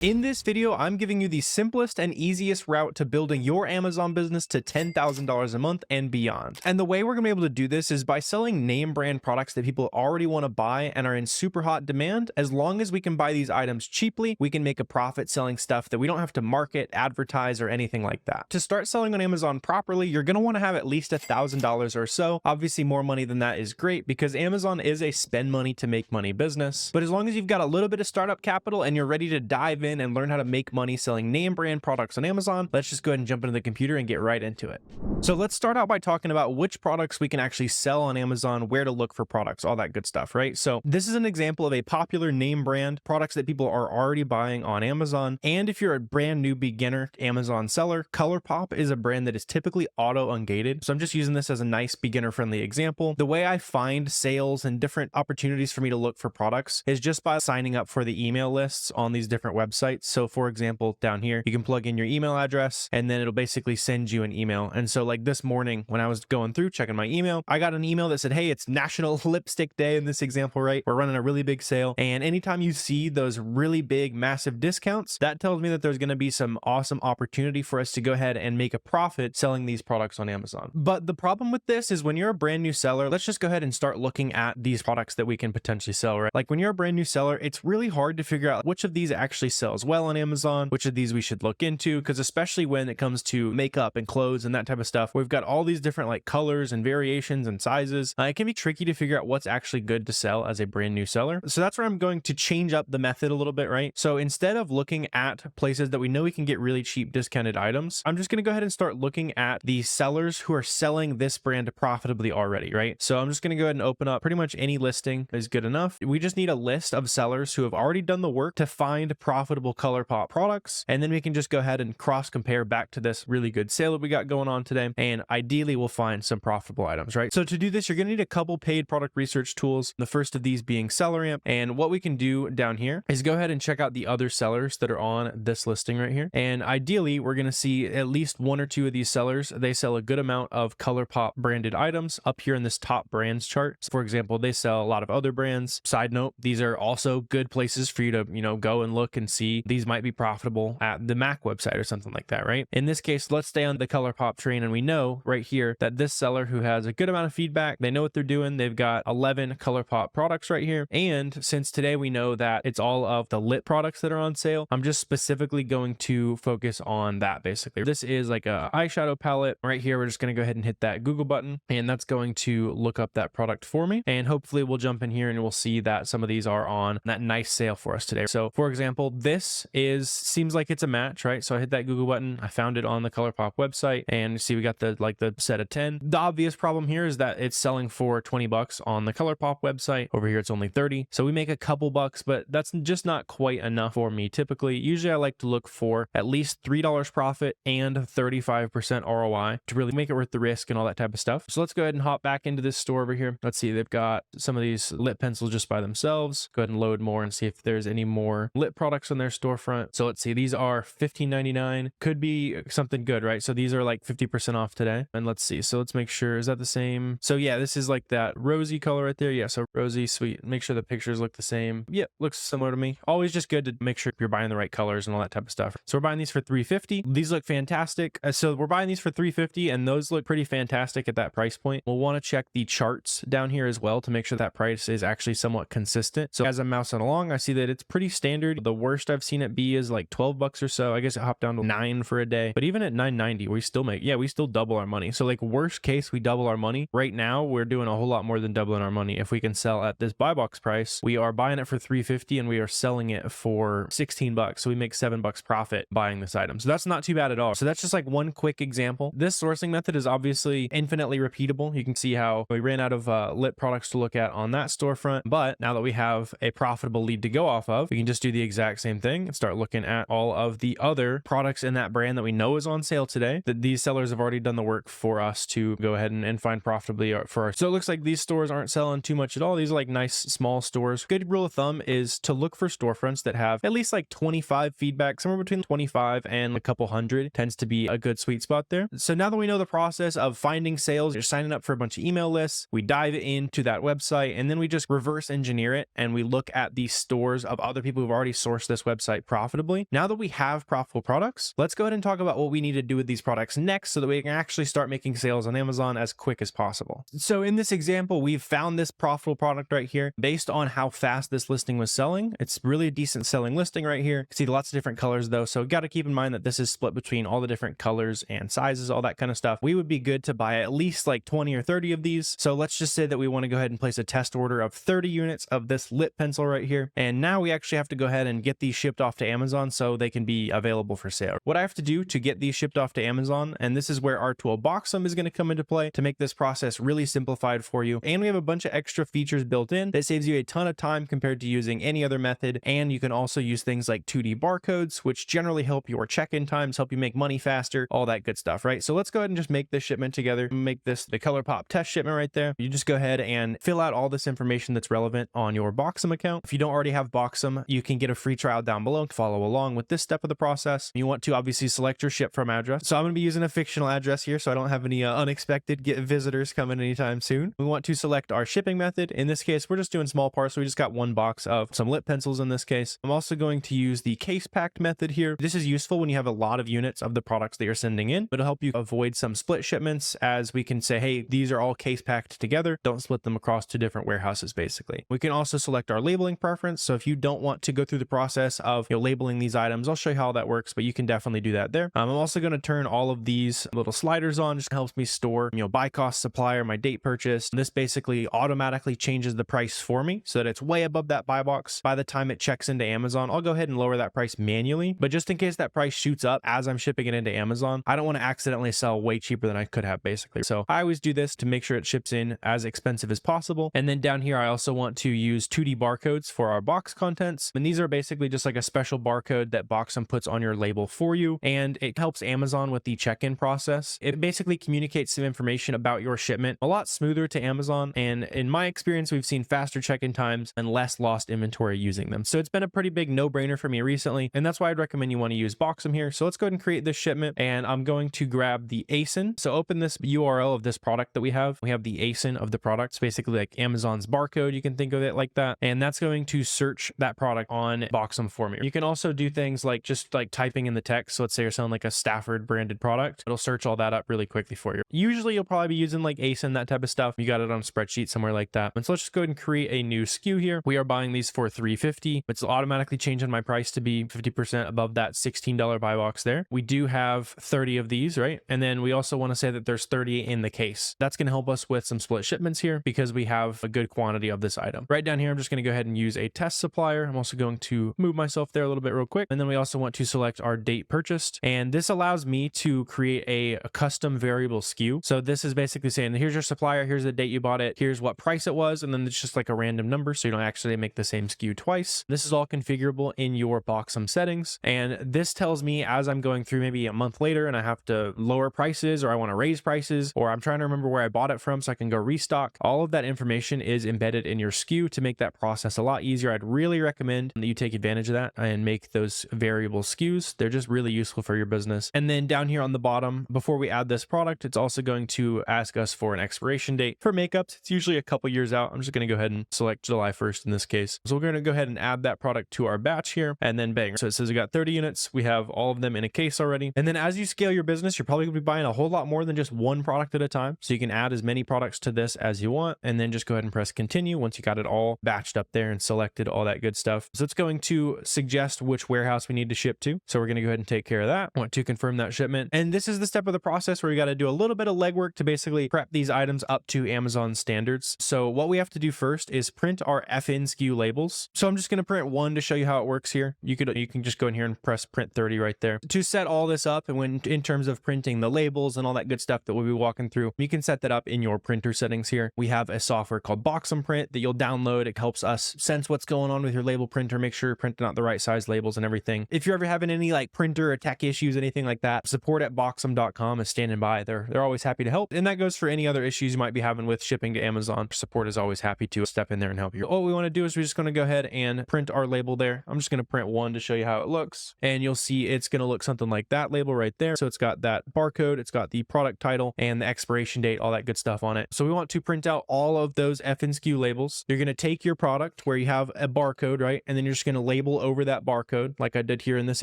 In this video, I'm giving you the simplest and easiest route to building your Amazon business to $10,000 a month and beyond. And the way we're gonna be able to do this is by selling name brand products that people already wanna buy and are in super hot demand. As long as we can buy these items cheaply, we can make a profit selling stuff that we don't have to market, advertise, or anything like that. To start selling on Amazon properly, you're gonna wanna have at least $1,000 or so. Obviously, more money than that is great because Amazon is a spend money to make money business. But as long as you've got a little bit of startup capital and you're ready to dive in and learn how to make money selling name brand products on Amazon, let's just go ahead and jump into the computer and get right into it. So let's start out by talking about which products we can actually sell on Amazon, where to look for products, all that good stuff, right? So this is an example of a popular name brand, products that people are already buying on Amazon. And if you're a brand new beginner Amazon seller, ColourPop is a brand that is typically auto ungated. So I'm just using this as a nice beginner friendly example. The way I find sales and different opportunities for me to look for products is just by signing up for the email lists on these different websites. So for example, down here, you can plug in your email address and then it'll basically send you an email. And so like this morning when I was going through checking my email, I got an email that said, hey, it's National Lipstick Day in this example, right? We're running a really big sale. And anytime you see those really big, massive discounts, that tells me that there's going to be some awesome opportunity for us to go ahead and make a profit selling these products on Amazon. But the problem with this is when you're a brand new seller, let's just go ahead and start looking at these products that we can potentially sell, right? Like when you're a brand new seller, it's really hard to figure out which of these actually sells well on Amazon, which of these we should look into, because especially when it comes to makeup and clothes and that type of stuff, we've got all these different like colors and variations and sizes. It can be tricky to figure out what's actually good to sell as a brand new seller. So that's where I'm going to change up the method a little bit, right? So instead of looking at places that we know we can get really cheap discounted items, I'm just going to go ahead and start looking at the sellers who are selling this brand profitably already, right? So I'm just going to go ahead and open up pretty much any listing is good enough. We just need a list of sellers who have already done the work to find profitable ColourPop products. And then we can just go ahead and cross compare back to this really good sale that we got going on today. And ideally we'll find some profitable items, right? So to do this, you're going to need a couple paid product research tools. The first of these being SellerAmp. And what we can do down here is go ahead and check out the other sellers that are on this listing right here. And ideally, we're going to see at least one or two of these sellers. They sell a good amount of ColourPop branded items up here in this top brands chart. So for example, they sell a lot of other brands. Side note, these are also good places for you to, go and look and see. These might be profitable at the Mac website or something like that, right? In this case, let's stay on the ColourPop train. And we know right here that this seller who has a good amount of feedback, they know what they're doing. They've got 11 ColourPop products right here. And since today we know that it's all of the lip products that are on sale, I'm just specifically going to focus on that basically. This is like a eyeshadow palette right here. We're just going to go ahead and hit that Google button and that's going to look up that product for me. And hopefully we'll jump in here and we'll see that some of these are on that nice sale for us today. So for example, this seems like it's a match, right? So I hit that Google button. I found it on the ColourPop website and you see we got the set of 10. The obvious problem here is that it's selling for 20 bucks on the ColourPop website. Over here, it's only 30. So we make a couple bucks, but that's just not quite enough for me. Typically, usually I like to look for at least $3 profit and 35% ROI to really make it worth the risk and all that type of stuff. So let's go ahead and hop back into this store over here. Let's see, they've got some of these lip pencils just by themselves. Go ahead and load more and see if there's any more lip products on their storefront. So let's see, these are $15.99. Could be something good, right? So these are like 50% off today. And let's see, so let's make sure, is that the same? So yeah, this is like that rosy color right there. Yeah, so rosy, sweet. Make sure the pictures look the same. Yeah, looks similar to me. Always just good to make sure you're buying the right colors and all that type of stuff. So we're buying these for $3.50. These look fantastic. So we're buying these for $3.50 and those look pretty fantastic at that price point. We'll want to check the charts down here as well to make sure that price is actually somewhat consistent. So as I'm mousing along, I see that it's pretty standard. The worst I've seen it be is like 12 bucks or so. I guess it hopped down to 9 for a day, but even at 9.90, we still double our money. So like worst case, we double our money. Right now, we're doing a whole lot more than doubling our money. If we can sell at this buy box price, we are buying it for $3.50 and we are selling it for 16 bucks. So we make $7 profit buying this item. So that's not too bad at all. So that's just like one quick example. This sourcing method is obviously infinitely repeatable. You can see how we ran out of lip products to look at on that storefront. But now that we have a profitable lead to go off of, we can just do the exact same thing and start looking at all of the other products in that brand that we know is on sale today, that these sellers have already done the work for us to go ahead and find profitably for our. So it looks like these stores aren't selling too much at all. These are like nice small stores. Good rule of thumb is to look for storefronts that have at least like 25 feedback, somewhere between 25 and a couple hundred tends to be a good sweet spot there. So now that we know the process of finding sales, you're signing up for a bunch of email lists, we dive into that website and then we just reverse engineer it and we look at the stores of other people who've already sourced this website profitably. Now that we have profitable products, let's go ahead and talk about what we need to do with these products next so that we can actually start making sales on Amazon as quick as possible. So in this example, we've found this profitable product right here. Based on how fast this listing was selling, it's really a decent selling listing right here. You can see lots of different colors though, so got to keep in mind that this is split between all the different colors and sizes, all that kind of stuff. We would be good to buy at least like 20 or 30 of these. So let's just say that we want to go ahead and place a test order of 30 units of this lip pencil right here. And now we actually have to go ahead and get these shipped off to Amazon so they can be available for sale. What I have to do to get these shipped off to Amazon, and this is where our tool Boxem is going to come into play to make this process really simplified for you. And we have a bunch of extra features built in that saves you a ton of time compared to using any other method. And you can also use things like 2D barcodes, which generally help your check-in times, help you make money faster, all that good stuff, right? So let's go ahead and just make this shipment together. Make this the ColourPop test shipment right there. You just go ahead and fill out all this information that's relevant on your Boxem account. If you don't already have Boxem, you can get a free trial down below to follow along with this step of the process. You want to obviously select your ship from address. So I'm going to be using a fictional address here so I don't have any unexpected visitors coming anytime soon. We want to select our shipping method. In this case, we're just doing small parcel. We just got one box of some lip pencils in this case. I'm also going to use the case packed method here. This is useful when you have a lot of units of the products that you're sending in, but it'll help you avoid some split shipments, as we can say, hey, these are all case packed together. Don't split them across two different warehouses, basically. We can also select our labeling preference. So if you don't want to go through the process of labeling these items, I'll show you how that works, but you can definitely do that there. I'm also going to turn all of these little sliders on. Just helps me store, buy cost, supplier, my date purchase. This basically automatically changes the price for me so that it's way above that buy box. By the time it checks into Amazon, I'll go ahead and lower that price manually. But just in case that price shoots up as I'm shipping it into Amazon, I don't want to accidentally sell way cheaper than I could have, basically. So I always do this to make sure it ships in as expensive as possible. And then down here, I also want to use 2D barcodes for our box contents. And these are basically just like a special barcode that Boxem puts on your label for you. And it helps Amazon with the check-in process. It basically communicates some information about your shipment a lot smoother to Amazon. And in my experience, we've seen faster check-in times and less lost inventory using them. So it's been a pretty big no-brainer for me recently. And that's why I'd recommend you want to use Boxem here. So let's go ahead and create this shipment. And I'm going to grab the ASIN. So open this URL of this product that we have. We have the ASIN of the product. It's basically like Amazon's barcode. You can think of it like that. And that's going to search that product on Boxem for me. You can also do things like just like typing in the text. So let's say you're selling like a Stafford branded product. It'll search all that up really quickly for you. Usually you'll probably be using like ASIN, that type of stuff. You got it on a spreadsheet somewhere like that. And so let's just go ahead and create a new SKU here. We are buying these for $3.50. It's automatically changing my price to be 50% above that $16 buy box there. We do have 30 of these, right? And then we also want to say that there's 30 in the case. That's going to help us with some split shipments here because we have a good quantity of this item. Right down here, I'm just going to go ahead and use a test supplier. I'm also going to move myself there a little bit real quick. And then we also want to select our date purchased. And this allows me to create a custom variable SKU. So this is basically saying, here's your supplier, here's the date you bought it, here's what price it was, and then it's just like a random number, so you don't actually make the same SKU twice. This is all configurable in your Boxem settings. And this tells me as I'm going through maybe a month later and I have to lower prices, or I want to raise prices, or I'm trying to remember where I bought it from so I can go restock. All of that information is embedded in your SKU to make that process a lot easier. I'd really recommend that you take advantage of that and make those variable SKUs. They're just really useful for your business. And then down here on the bottom, before we add this product, it's also going to ask us for an expiration date. For makeups, it's usually a couple years out. I'm just going to go ahead and select July 1st in this case. So we're going to go ahead and add that product to our batch here, and then bang. So it says we got 30 units. We have all of them in a case already. And then as you scale your business, you're probably going to be buying a whole lot more than just one product at a time. So you can add as many products to this as you want, and then just go ahead and press continue once you got it all batched up there and selected all that good stuff. So it's going to suggest which warehouse we need to ship to. So we're going to go ahead and take care of that. I want to confirm that shipment. And this is the step of the process where you got to do a little bit of legwork to basically prep these items up to Amazon standards. So what we have to do first is print our FN SKU labels. So I'm just going to print one to show you how it works here. You can just go in here and press print 30 right there. To set all this up, and when in terms of printing the labels and all that good stuff that we'll be walking through, you can set that up in your printer settings here. We have a software called Boxem Print that you'll download. It helps us sense what's going on with your label printer, make sure you're printing out the right size labels and everything. If you're ever having any like printer or tech issues, anything like that, support at boxem.com is standing by. They're always happy to help. And that goes for any other issues you might be having with shipping to Amazon. Support is always happy to step in there and help you. All we want to do is we're just going to go ahead and print our label there. I'm just going to print one to show you how it looks. And you'll see it's going to look something like that label right there. So it's got that barcode, it's got the product title and the expiration date, all that good stuff on it. So we want to print out all of those FN SKU labels. You're going to take your product where you have a barcode, right? And then you're just going to label over that barcode like I did here in this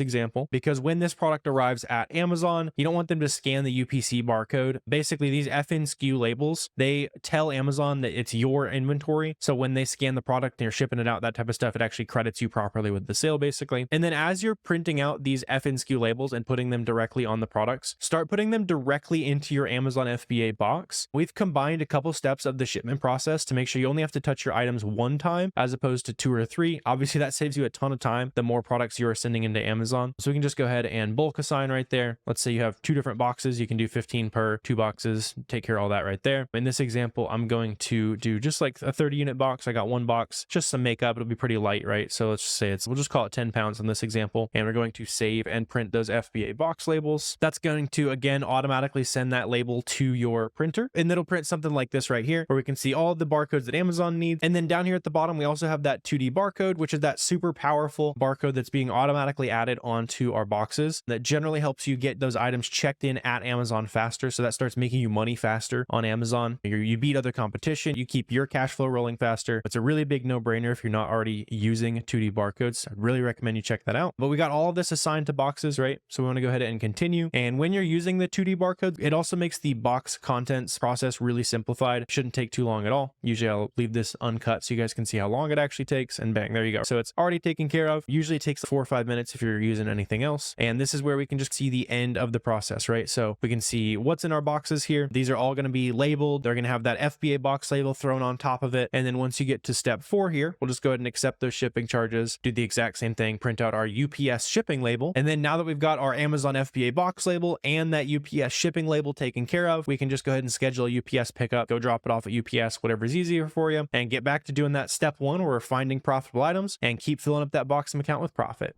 example, because when this product arrives at Amazon, you don't want them to scan the UPC barcode. Basically, these FNSKU labels, they tell Amazon that it's your inventory. So when they scan the product and you're shipping it out, that type of stuff, it actually credits you properly with the sale, basically. And then as you're printing out these FNSKU labels and putting them directly on the products, start putting them directly into your Amazon FBA box. We've combined a couple steps of the shipment process to make sure you only have to touch your items one time as opposed to 2 or 3. Obviously, that saves you a ton of time the more products you are sending into Amazon. So we can just go ahead and bulk assign right there. Let's say you have 2 different boxes. You can do 15 per 2 boxes, take care of all that right there. In this example, I'm going to do just like a 30 unit box. I got 1 box, just some makeup. It'll be pretty light, right? So let's just say we'll just call it 10 pounds in this example. And we're going to save and print those FBA box labels. That's going to, again, automatically send that label to your printer. And it'll print something like this right here, where we can see all the barcodes that Amazon needs. And then down here at the bottom, we also have that 2D barcode, which is that super powerful barcode that's being automatically added onto our boxes that generally helps you get those items checked in at Amazon faster. So that starts making you money faster on Amazon. You beat other competition, you keep your cash flow rolling faster. It's a really big no-brainer if you're not already using 2D barcodes. I'd really recommend you check that out. But we got all of this assigned to boxes, right? So we want to go ahead and continue. And when you're using the 2D barcode, it also makes the box contents process really simplified. It shouldn't take too long at all. Usually I'll leave this uncut so you guys can see how long it actually takes, and bang, there you go. So it's already taken care of. Usually it takes 4 or 5 minutes if you're using anything else. And this is where we can just see the end of the process, right? So we can see what's in our boxes here. These are all going to be labeled. They're going to have that FBA box label thrown on top of it. And then once you get to step 4 here, we'll just go ahead and accept those shipping charges, do the exact same thing, print out our UPS shipping label. And then now that we've got our Amazon FBA box label and that UPS shipping label taken care of, we can just go ahead and schedule a UPS pickup, go drop it off at UPS, whatever's easier for you, and get back to doing that step 1 where we're finding profitable items and keep filling up that Boxem account with profit.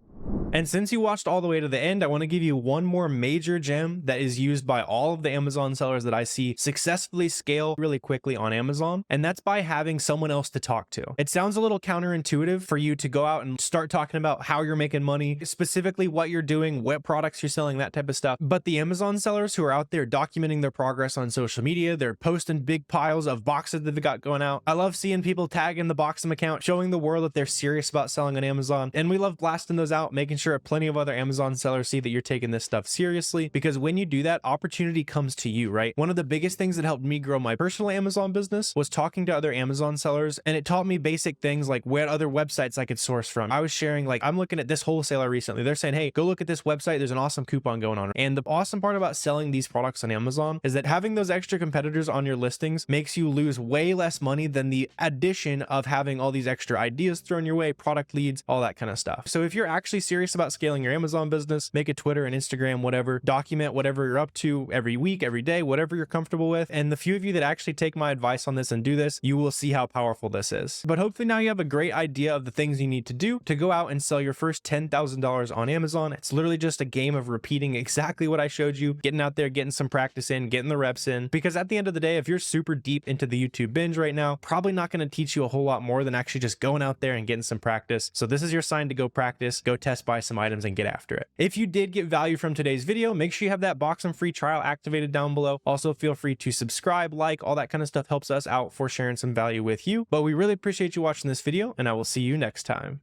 And since you watched all the way to the end, I want to give you one more major gem that is used by all of the Amazon sellers that I see successfully scale really quickly on Amazon, and that's by having someone else to talk to. It sounds a little counterintuitive for you to go out and start talking about how you're making money, specifically what you're doing, what products you're selling, that type of stuff. But the Amazon sellers who are out there documenting their progress on social media, they're posting big piles of boxes that they've got going out. I love seeing people tagging the Boxem account, showing the world that they're serious about selling on Amazon, and we love blasting those out, making sure plenty of other Amazon sellers see that you're taking this stuff seriously, because when you do that, opportunity comes to you, right? One of the biggest things that helped me grow my personal Amazon business was talking to other Amazon sellers, and it taught me basic things like what other websites I could source from. I was sharing, like, I'm looking at this wholesaler recently. They're saying, hey, go look at this website. There's an awesome coupon going on. And the awesome part about selling these products on Amazon is that having those extra competitors on your listings makes you lose way less money than the addition of having all these extra ideas thrown your way, product leads, all that kind of stuff. So if you're actually serious about scaling your Amazon business, make a Twitter and Instagram, whatever, document whatever you're up to every week, every day, whatever you're comfortable with. And the few of you that actually take my advice on this and do this, you will see how powerful this is. But hopefully now you have a great idea of the things you need to do to go out and sell your first $10,000 on Amazon. It's literally just a game of repeating exactly what I showed you, getting out there, getting some practice in, getting the reps in. Because at the end of the day, if you're super deep into the YouTube binge right now, probably not going to teach you a whole lot more than actually just going out there and getting some practice. So this is your sign to go practice, go test buy some items and get after it. If you did get value from today's video, make sure you have that Boxem free trial activated down below. Also, feel free to subscribe, like, all that kind of stuff helps us out for sharing some value with you. But we really appreciate you watching this video, and I will see you next time.